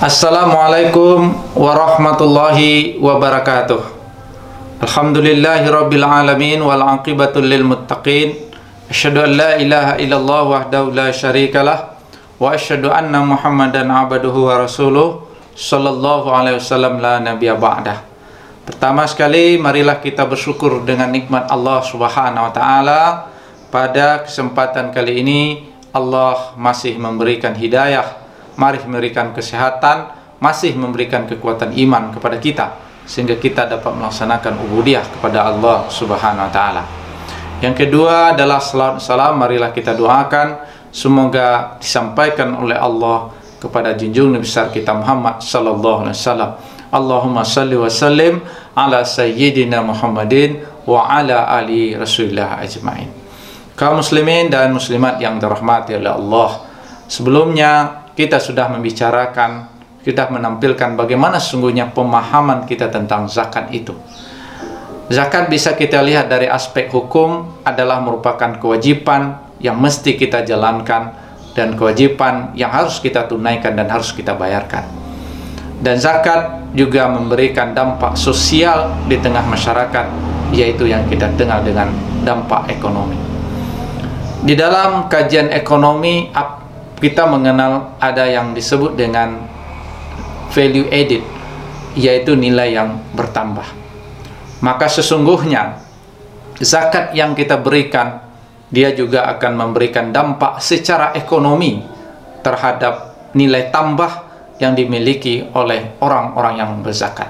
Assalamualaikum warahmatullahi wabarakatuh. Alhamdulillahirabbil alamin wal aqibatu lil muttaqin. Asyhadu an la ilaha illallah wahdahu la syarikalah wa asyhadu anna Muhammadan abduhu wa rasuluh sallallahu alaihi wasallam la nabiyya ba'dah. Pertama sekali marilah kita bersyukur dengan nikmat Allah Subhanahu wa taala. Pada kesempatan kali ini Allah masih memberikan hidayah, mari memberikan kesehatan, masih memberikan kekuatan iman kepada kita, sehingga kita dapat melaksanakan ubudiyah kepada Allah Subhanahu wa taala. Yang kedua adalah salawat salam, marilah kita doakan semoga disampaikan oleh Allah kepada junjungan besar kita Muhammad sallallahu alaihi wasallam. Allahumma salli wa sallim ala sayyidina Muhammadin wa ala ali Rasulillah ajma'in. Kaum muslimin dan muslimat yang dirahmati oleh Allah, sebelumnya kita sudah membicarakan, kita menampilkan bagaimana sesungguhnya pemahaman kita tentang zakat itu. Zakat bisa kita lihat dari aspek hukum, adalah merupakan kewajiban yang mesti kita jalankan dan kewajiban yang harus kita tunaikan dan harus kita bayarkan. Dan zakat juga memberikan dampak sosial di tengah masyarakat, yaitu yang kita kenal dengan dampak ekonomi. Di dalam kajian ekonomi kita mengenal ada yang disebut dengan value added, yaitu nilai yang bertambah. Maka sesungguhnya zakat yang kita berikan, dia juga akan memberikan dampak secara ekonomi terhadap nilai tambah yang dimiliki oleh orang-orang yang berzakat.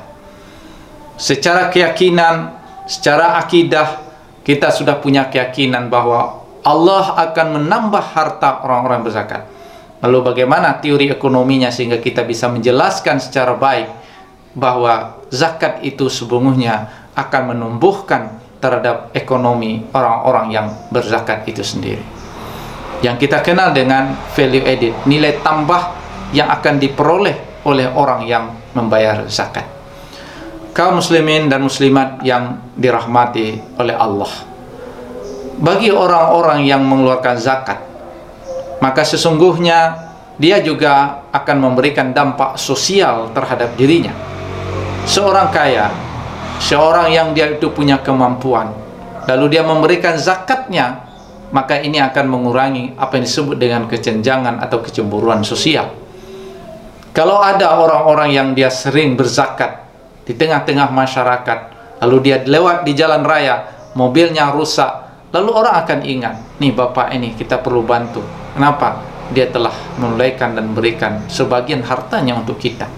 Secara keyakinan, secara akidah, kita sudah punya keyakinan bahwa Allah akan menambah harta orang-orang berzakat. Lalu bagaimana teori ekonominya sehingga kita bisa menjelaskan secara baik bahwa zakat itu sesungguhnya akan menumbuhkan terhadap ekonomi orang-orang yang berzakat itu sendiri. Yang kita kenal dengan value added, nilai tambah yang akan diperoleh oleh orang yang membayar zakat. Kaum muslimin dan muslimat yang dirahmati oleh Allah, bagi orang-orang yang mengeluarkan zakat, maka sesungguhnya dia juga akan memberikan dampak sosial terhadap dirinya. Seorang kaya, seorang yang dia itu punya kemampuan, lalu dia memberikan zakatnya, maka ini akan mengurangi apa yang disebut dengan kesenjangan atau kecemburuan sosial. Kalau ada orang-orang yang dia sering berzakat di tengah-tengah masyarakat, lalu dia lewat di jalan raya, mobilnya rusak, lalu orang akan ingat, nih bapak ini kita perlu bantu. Kenapa? Dia telah menunaikan dan memberikan sebagian hartanya untuk kita.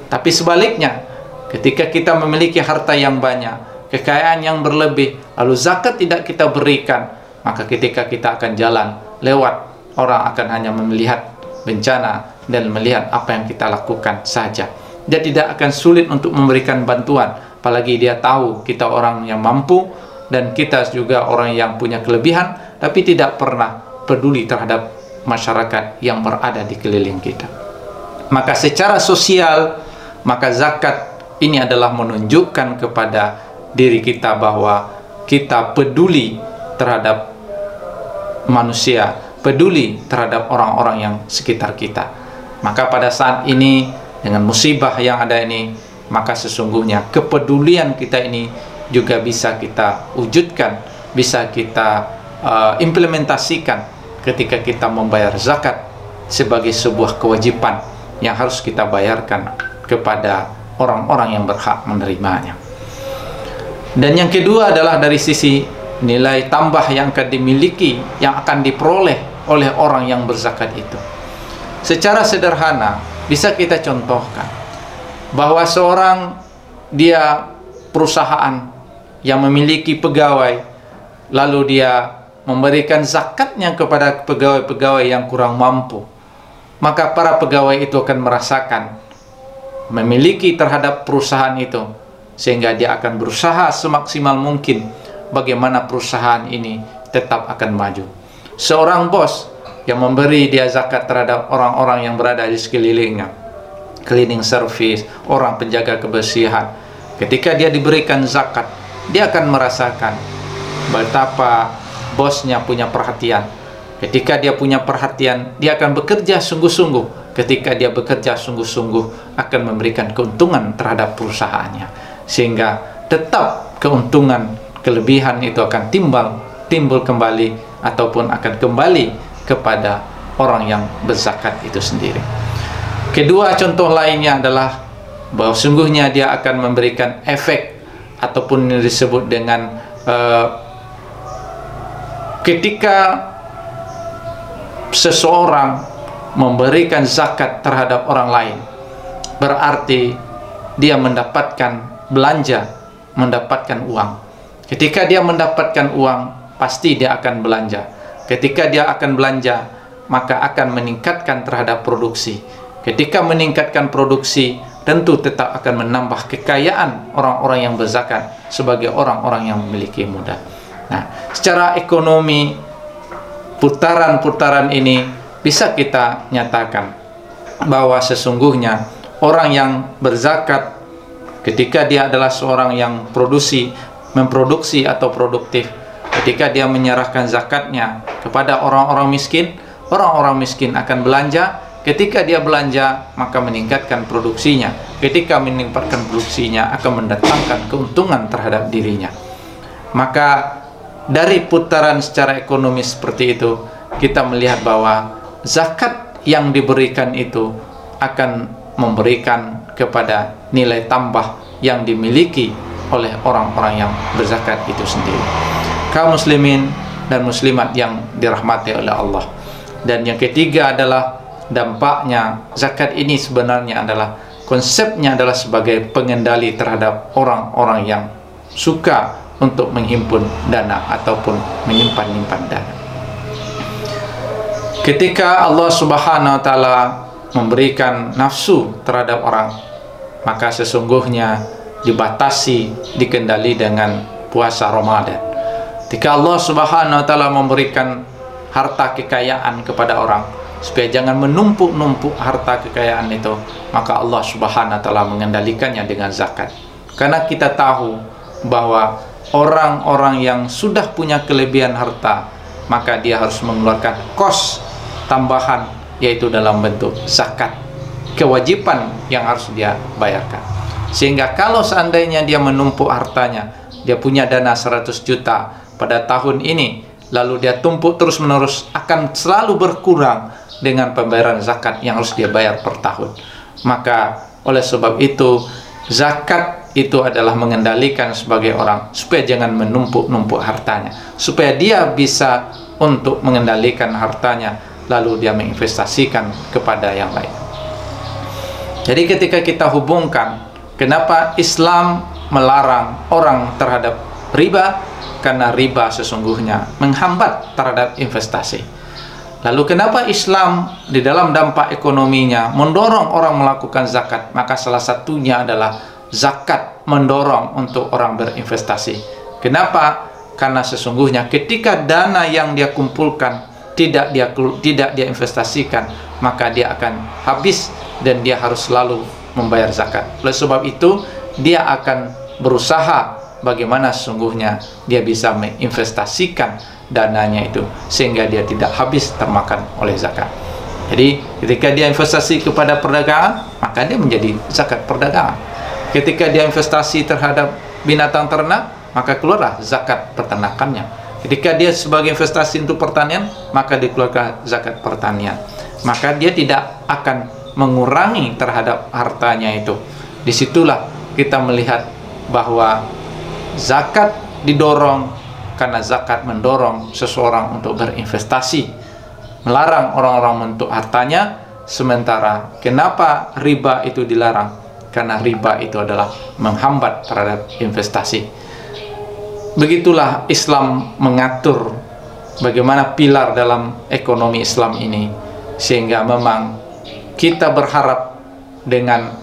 Tapi sebaliknya, ketika kita memiliki harta yang banyak, kekayaan yang berlebih, lalu zakat tidak kita berikan, maka ketika kita akan jalan lewat, orang akan hanya melihat bencana dan melihat apa yang kita lakukan saja. Dia tidak akan sulit untuk memberikan bantuan, apalagi dia tahu kita orang yang mampu dan kita juga orang yang punya kelebihan, tapi tidak pernah peduli terhadap masyarakat yang berada di keliling kita. Maka secara sosial, maka zakat ini adalah menunjukkan kepada diri kita bahwa kita peduli terhadap manusia, peduli terhadap orang-orang yang sekitar kita. Maka pada saat ini dengan musibah yang ada ini, maka sesungguhnya kepedulian kita ini juga bisa kita wujudkan, bisa kita implementasikan ketika kita membayar zakat sebagai sebuah kewajiban yang harus kita bayarkan kepada orang-orang yang berhak menerimanya. Dan yang kedua adalah dari sisi nilai tambah yang akan dimiliki, yang akan diperoleh oleh orang yang berzakat itu. Secara sederhana bisa kita contohkan bahwa seorang dia perusahaan yang memiliki pegawai, lalu dia memberikan zakatnya kepada pegawai-pegawai yang kurang mampu, maka para pegawai itu akan merasakan memiliki terhadap perusahaan itu, sehingga dia akan berusaha semaksimal mungkin bagaimana perusahaan ini tetap akan maju. Seorang bos yang memberi dia zakat terhadap orang-orang yang berada di sekelilingnya, cleaning service, orang penjaga kebersihan, ketika dia diberikan zakat, dia akan merasakan betapa bosnya punya perhatian. Ketika dia punya perhatian, dia akan bekerja sungguh-sungguh. Ketika dia bekerja sungguh-sungguh, akan memberikan keuntungan terhadap perusahaannya, sehingga tetap keuntungan, kelebihan itu akan timbul kembali, ataupun akan kembali kepada orang yang berzakat itu sendiri. Kedua contoh lainnya adalah bahwa sungguhnya dia akan memberikan efek, ataupun yang disebut dengan ketika seseorang memberikan zakat terhadap orang lain, berarti dia mendapatkan belanja, mendapatkan uang. Ketika dia mendapatkan uang, pasti dia akan belanja. Ketika dia akan belanja, maka akan meningkatkan terhadap produksi. Ketika meningkatkan produksi, tentu tetap akan menambah kekayaan orang-orang yang berzakat sebagai orang-orang yang memiliki modal. Nah, secara ekonomi, putaran-putaran ini bisa kita nyatakan bahwa sesungguhnya orang yang berzakat, ketika dia adalah seorang yang memproduksi atau produktif, ketika dia menyerahkan zakatnya kepada orang-orang miskin akan belanja. Ketika dia belanja, maka meningkatkan produksinya. Ketika meningkatkan produksinya, akan mendatangkan keuntungan terhadap dirinya. Maka dari putaran secara ekonomi seperti itu, kita melihat bahwa zakat yang diberikan itu akan memberikan kepada nilai tambah yang dimiliki oleh orang-orang yang berzakat itu sendiri. Kaum muslimin dan muslimat yang dirahmati oleh Allah. Dan yang ketiga adalah dampaknya zakat ini sebenarnya adalah konsepnya adalah sebagai pengendali terhadap orang-orang yang suka untuk menghimpun dana ataupun menyimpan dana. Ketika Allah Subhanahu wa taala memberikan nafsu terhadap orang, maka sesungguhnya dibatasi, dikendali dengan puasa Ramadan. Ketika Allah Subhanahu wa taala memberikan harta kekayaan kepada orang, supaya jangan menumpuk-numpuk harta kekayaan itu, maka Allah Subhanahu wa taala mengendalikannya dengan zakat. Karena kita tahu bahwa orang-orang yang sudah punya kelebihan harta, maka dia harus mengeluarkan kos tambahan, yaitu dalam bentuk zakat, kewajiban yang harus dia bayarkan. Sehingga kalau seandainya dia menumpuk hartanya, dia punya dana 100 juta pada tahun ini, lalu dia tumpuk terus menerus, akan selalu berkurang dengan pembayaran zakat yang harus dia bayar per tahun. Maka oleh sebab itu, zakat itu adalah mengendalikan sebagai orang supaya jangan menumpuk-numpuk hartanya, supaya dia bisa untuk mengendalikan hartanya, lalu dia menginvestasikan kepada yang lain. Jadi ketika kita hubungkan, kenapa Islam melarang orang terhadap riba? Karena riba sesungguhnya menghambat terhadap investasi. Lalu kenapa Islam di dalam dampak ekonominya mendorong orang melakukan zakat? Maka salah satunya adalah zakat mendorong untuk orang berinvestasi. Kenapa? Karena sesungguhnya ketika dana yang dia kumpulkan tidak dia investasikan, maka dia akan habis dan dia harus selalu membayar zakat. Oleh sebab itu, dia akan berusaha bagaimana sesungguhnya dia bisa menginvestasikan dananya itu sehingga dia tidak habis termakan oleh zakat. Jadi ketika dia investasi kepada perdagangan, maka dia menjadi zakat perdagangan. Ketika dia investasi terhadap binatang ternak, maka keluarlah zakat peternakannya. Ketika dia sebagai investasi untuk pertanian, maka dikeluarkan zakat pertanian. Maka dia tidak akan mengurangi terhadap hartanya itu. Disitulah kita melihat bahwa zakat didorong karena zakat mendorong seseorang untuk berinvestasi, melarang orang-orang untuk hartanya. Sementara kenapa riba itu dilarang? Karena riba itu adalah menghambat terhadap investasi. Begitulah Islam mengatur bagaimana pilar dalam ekonomi Islam ini, sehingga memang kita berharap dengan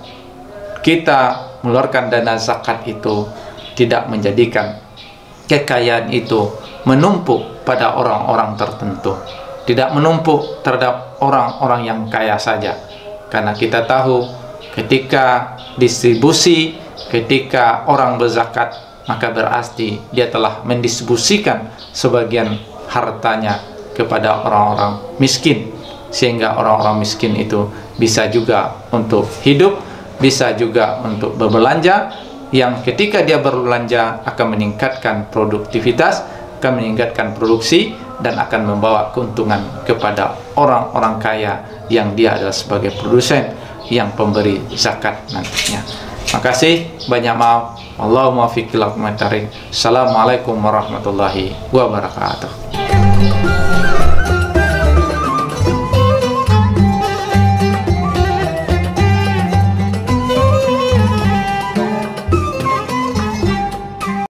kita mengeluarkan dana zakat itu tidak menjadikan kekayaan itu menumpuk pada orang-orang tertentu, tidak menumpuk terhadap orang-orang yang kaya saja. Karena kita tahu ketika distribusi, ketika orang berzakat, maka berarti dia telah mendistribusikan sebagian hartanya kepada orang-orang miskin, sehingga orang-orang miskin itu bisa juga untuk hidup, bisa juga untuk berbelanja, yang ketika dia berbelanja akan meningkatkan produktivitas, akan meningkatkan produksi, dan akan membawa keuntungan kepada orang-orang kaya yang dia adalah sebagai produsen yang pemberi zakat nantinya. Makasih, banyak maaf. Allahumma fiqhil. Assalamualaikum warahmatullahi wabarakatuh.